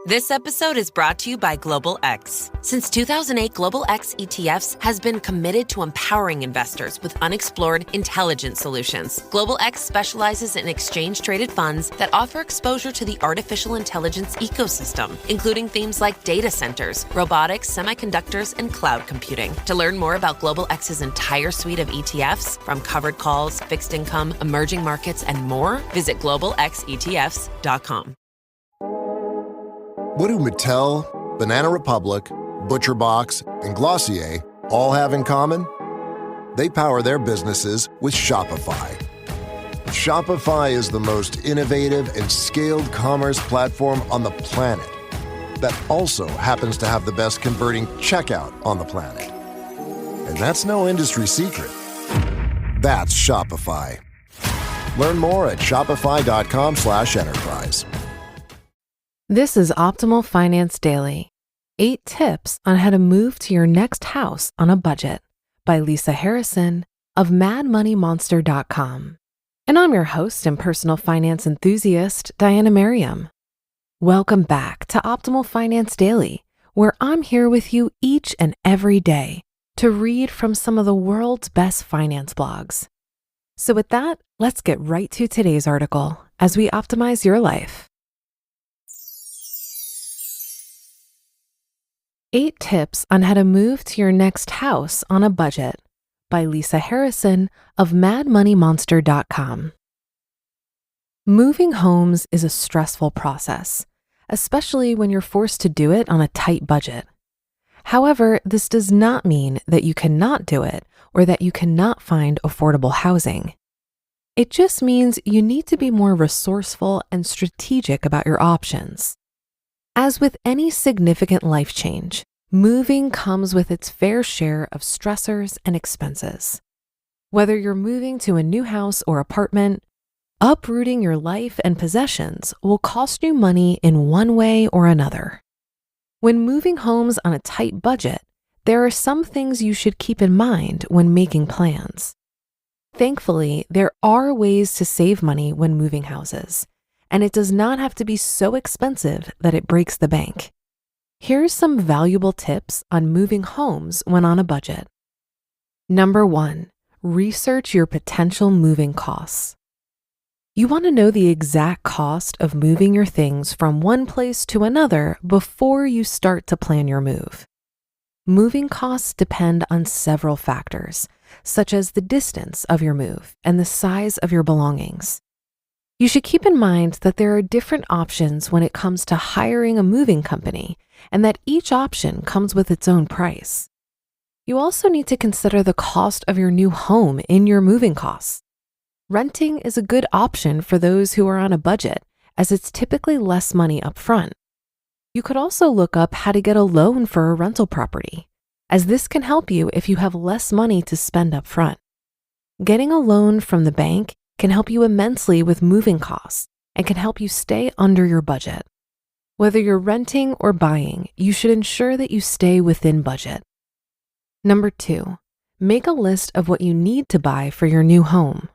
This episode is brought to you by Global X. Since 2008, Global X ETFs has been committed to empowering investors with unexplored, intelligent solutions. Global X specializes in exchange-traded funds that offer exposure to the artificial intelligence ecosystem, including themes like data centers, robotics, semiconductors, and cloud computing. To learn more about Global X's entire suite of ETFs, from covered calls, fixed income, emerging markets, and more, visit globalxetfs.com. What do Mattel, Banana Republic, ButcherBox, and Glossier all have in common? They power their businesses with Shopify. Shopify is the most innovative and scaled commerce platform on the planet that also happens to have the best converting checkout on the planet. And that's no industry secret. That's Shopify. Learn more at shopify.com/enterprise. This is Optimal Finance Daily, 8 tips on how to move to your next house on a budget by Lisa Harrison of MadMoneyMonster.com. And I'm your host and personal finance enthusiast, Diana Merriam. Welcome back to Optimal Finance Daily, where I'm here with you each and every day to read from some of the world's best finance blogs. So with that, let's get right to today's article as we optimize your life. 8 tips on how to move to your next house on a budget by Lisa Harrison of MadMoneyMonster.com. Moving homes is a stressful process, especially when you're forced to do it on a tight budget. However, this does not mean that you cannot do it or that you cannot find affordable housing. It just means you need to be more resourceful and strategic about your options. As with any significant life change, moving comes with its fair share of stressors and expenses. Whether you're moving to a new house or apartment, uprooting your life and possessions will cost you money in one way or another. When moving homes on a tight budget, there are some things you should keep in mind when making plans. Thankfully, there are ways to save money when moving houses, and it does not have to be so expensive that it breaks the bank. Here's some valuable tips on moving homes when on a budget. Number 1, research your potential moving costs. You want to know the exact cost of moving your things from one place to another before you start to plan your move. Moving costs depend on several factors, such as the distance of your move and the size of your belongings. You should keep in mind that there are different options when it comes to hiring a moving company, and that each option comes with its own price. You also need to consider the cost of your new home in your moving costs. Renting is a good option for those who are on a budget, as it's typically less money up front. You could also look up how to get a loan for a rental property, as this can help you if you have less money to spend up front. Getting a loan from the bank can help you immensely with moving costs and can help you stay under your budget. Whether you're renting or buying, you should ensure that you stay within budget. Number 2, make a list of what you need to buy for your new home.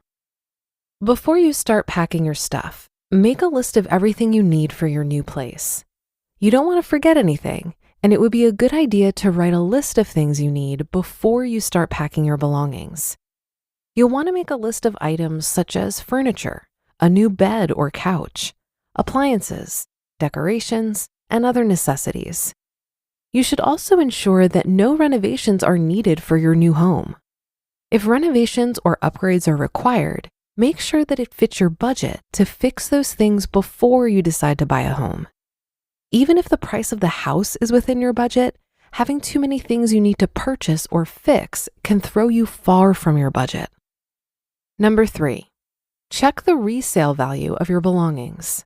Before you start packing your stuff, make a list of everything you need for your new place. You don't want to forget anything, and it would be a good idea to write a list of things you need before you start packing your belongings. You'll want to make a list of items such as furniture, a new bed or couch, appliances, decorations, and other necessities. You should also ensure that no renovations are needed for your new home. If renovations or upgrades are required, make sure that it fits your budget to fix those things before you decide to buy a home. Even if the price of the house is within your budget, having too many things you need to purchase or fix can throw you far from your budget. Number 3, check the resale value of your belongings.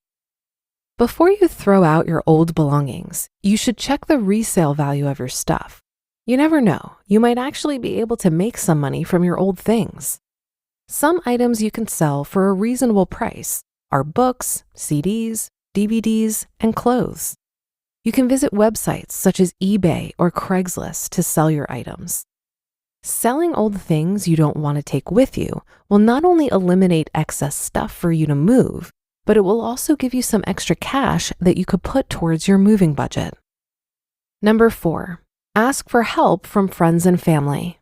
Before you throw out your old belongings, you should check the resale value of your stuff. You never know, you might actually be able to make some money from your old things. Some items you can sell for a reasonable price are books, CDs, DVDs, and clothes. You can visit websites such as eBay or Craigslist to sell your items. Selling old things you don't want to take with you will not only eliminate excess stuff for you to move, but it will also give you some extra cash that you could put towards your moving budget. Number 4, ask for help from friends and family.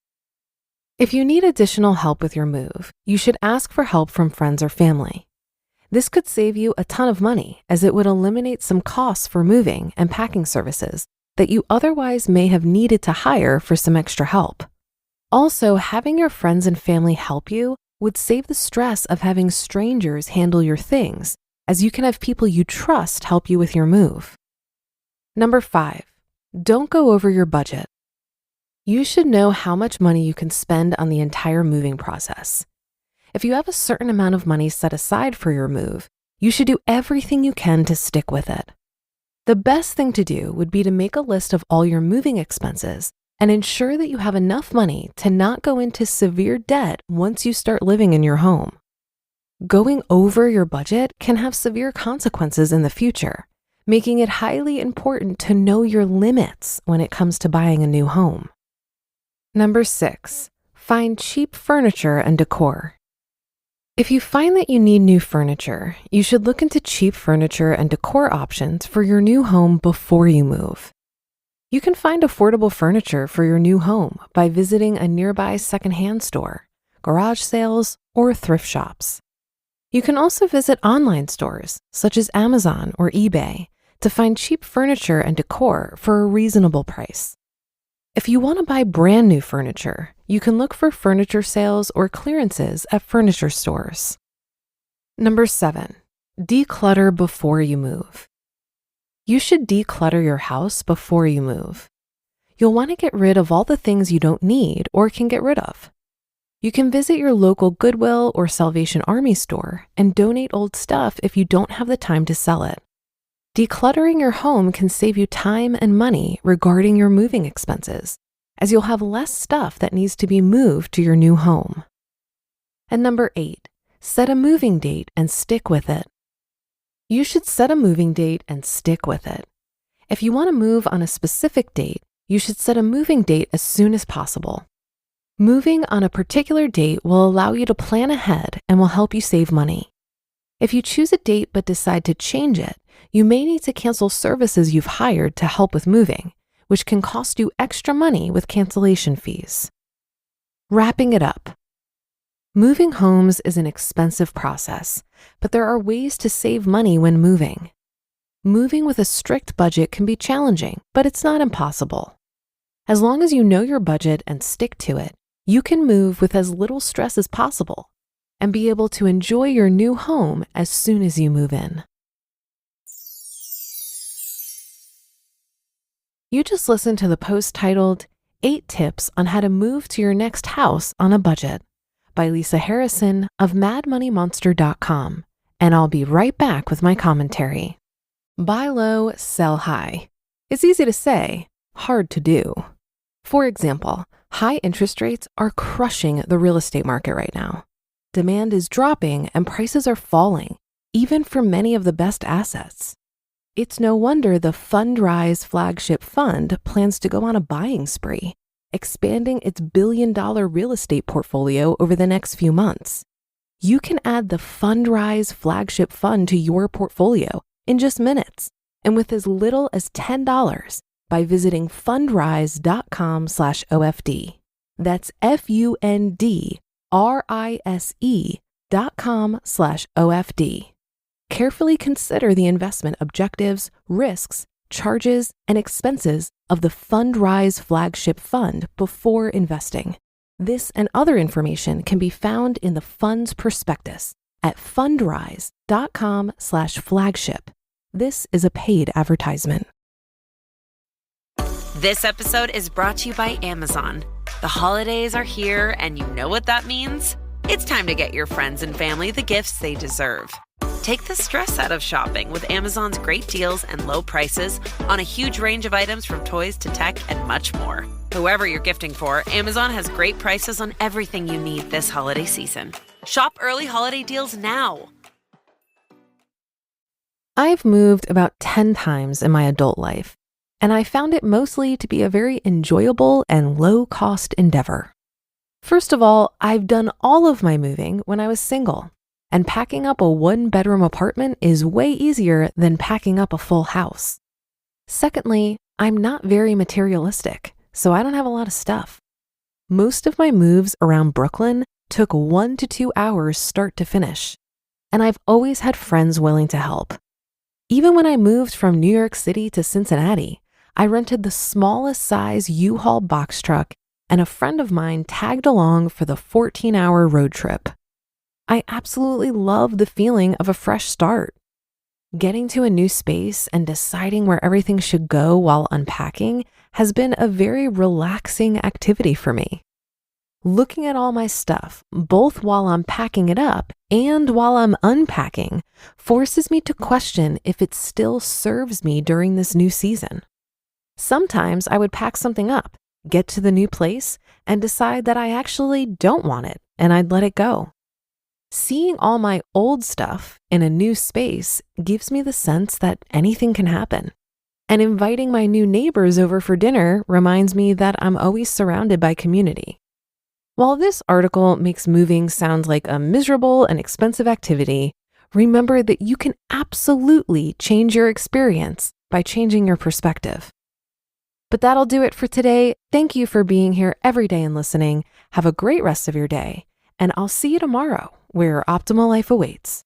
If you need additional help with your move, you should ask for help from friends or family. This could save you a ton of money, as it would eliminate some costs for moving and packing services that you otherwise may have needed to hire for some extra help. Also, having your friends and family help you would save the stress of having strangers handle your things, as you can have people you trust help you with your move. Number 5, don't go over your budget. You should know how much money you can spend on the entire moving process. If you have a certain amount of money set aside for your move, you should do everything you can to stick with it. The best thing to do would be to make a list of all your moving expenses and ensure that you have enough money to not go into severe debt once you start living in your home. Going over your budget can have severe consequences in the future, making it highly important to know your limits when it comes to buying a new home. Number 6, find cheap furniture and decor. If you find that you need new furniture, you should look into cheap furniture and decor options for your new home before you move. You can find affordable furniture for your new home by visiting a nearby secondhand store, garage sales, or thrift shops. You can also visit online stores such as Amazon or eBay to find cheap furniture and decor for a reasonable price. If you want to buy brand new furniture, you can look for furniture sales or clearances at furniture stores. Number 7, declutter before you move. You should declutter your house before you move. You'll want to get rid of all the things you don't need or can get rid of. You can visit your local Goodwill or Salvation Army store and donate old stuff if you don't have the time to sell it. Decluttering your home can save you time and money regarding your moving expenses, as you'll have less stuff that needs to be moved to your new home. And number 8, set a moving date and stick with it. You should set a moving date and stick with it. If you want to move on a specific date, you should set a moving date as soon as possible. Moving on a particular date will allow you to plan ahead and will help you save money. If you choose a date but decide to change it, you may need to cancel services you've hired to help with moving, which can cost you extra money with cancellation fees. Wrapping it up. Moving homes is an expensive process, but there are ways to save money when moving. Moving with a strict budget can be challenging, but it's not impossible. As long as you know your budget and stick to it, you can move with as little stress as possible and be able to enjoy your new home as soon as you move in. You just listened to the post titled 8 Tips on How to Move to Your Next House on a Budget by Lisa Harrison of MadMoneyMonster.com, and I'll be right back with my commentary. Buy low, sell high. It's easy to say, hard to do. For example, high interest rates are crushing the real estate market right now. Demand is dropping and prices are falling, even for many of the best assets. It's no wonder the F.I.R.E flagship fund plans to go on a buying spree, expanding its billion-dollar real estate portfolio over the next few months. You can add the F.I.R.E flagship fund to your portfolio in just minutes and with as little as $10 by visiting fundrise.com/OFD. That's FUNDRISE.com/OFD. Carefully consider the investment objectives, risks, charges, and expenses of the F.I.R.E flagship fund before investing. This and other information can be found in the fund's prospectus at fundrise.com/flagship. This is a paid advertisement. This episode is brought to you by Amazon. The holidays are here, and you know what that means? It's time to get your friends and family the gifts they deserve. Take the stress out of shopping with Amazon's great deals and low prices on a huge range of items from toys to tech and much more. Whoever you're gifting for, Amazon has great prices on everything you need this holiday season. Shop early holiday deals now. I've moved about 10 times in my adult life, and I found it mostly to be a very enjoyable and low-cost endeavor. First of all, I've done all of my moving when I was single. and packing up a one-bedroom apartment is way easier than packing up a full house. Secondly, I'm not very materialistic, so I don't have a lot of stuff. Most of my moves around Brooklyn took 1 to 2 hours start to finish, and I've always had friends willing to help. Even when I moved from New York City to Cincinnati, I rented the smallest size U-Haul box truck, and a friend of mine tagged along for the 14-hour road trip. I absolutely love the feeling of a fresh start. Getting to a new space and deciding where everything should go while unpacking has been a very relaxing activity for me. Looking at all my stuff, both while I'm packing it up and while I'm unpacking, forces me to question if it still serves me during this new season. Sometimes I would pack something up, get to the new place, and decide that I actually don't want it and I'd let it go. Seeing all my old stuff in a new space gives me the sense that anything can happen. And inviting my new neighbors over for dinner reminds me that I'm always surrounded by community. While this article makes moving sound like a miserable and expensive activity, remember that you can absolutely change your experience by changing your perspective. But that'll do it for today. Thank you for being here every day and listening. Have a great rest of your day, and I'll see you tomorrow where your optimal life awaits.